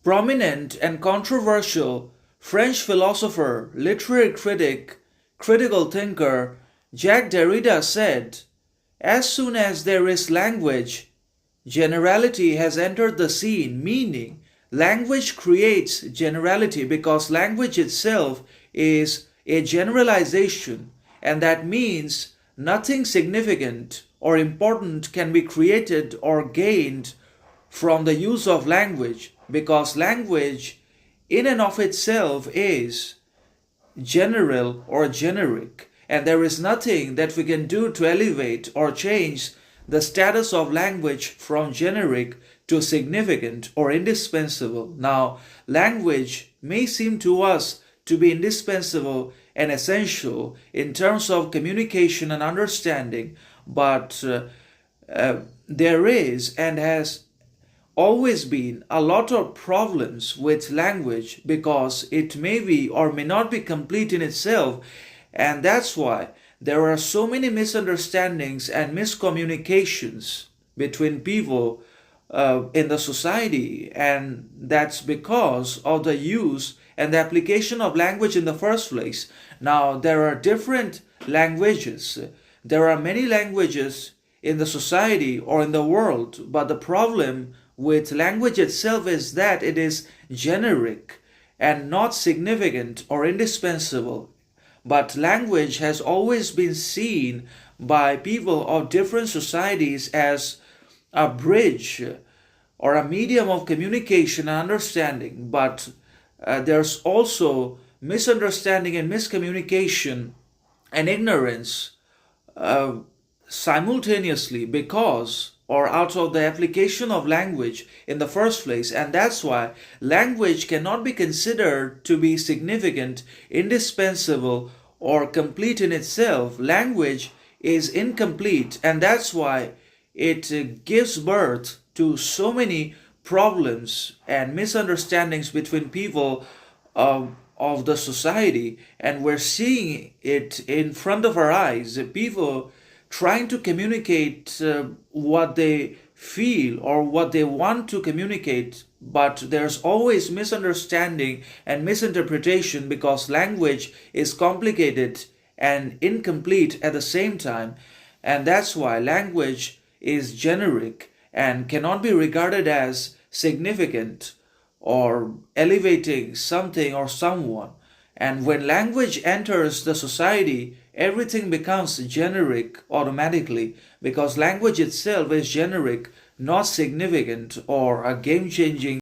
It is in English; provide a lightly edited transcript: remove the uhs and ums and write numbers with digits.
Prominent and controversial French philosopher, literary critic, critical thinker Jacques Derrida said, "As soon as there is language, generality has entered the scene," meaning language creates generality because language itself is a generalization, and that means nothing significant or important can be created or gained from the use of language, because language in and of itself is general or generic, and there is nothing that we can do to elevate or change the status of language from generic to significant or indispensable. Now, language may seem to us to be indispensable and essential in terms of communication and understanding, but there is and has always been a lot of problems with language because it may be or may not be complete in itself, and that's why there are so many misunderstandings and miscommunications between people in the society, and that's because of the use and the application of language in the first place. Now, there are different languages. There are many languages in the society or in the world, but the problem with language itself is that it is generic and not significant or indispensable. But language has always been seen by people of different societies as a bridge or a medium of communication and understanding. But there's also misunderstanding and miscommunication and ignorance simultaneously because or out of the application of language in the first place, and that's why language cannot be considered to be significant, indispensable, or complete in itself. Language is incomplete, and that's why it gives birth to so many problems and misunderstandings between people of the society, and we're seeing it in front of our eyes. People trying to communicate what they feel or what they want to communicate, but there's always misunderstanding and misinterpretation because language is complicated and incomplete at the same time, and that's why language is generic and cannot be regarded as significant or elevating something or someone. And when language enters the society, everything becomes generic automatically because language itself is generic, not significant or a game changing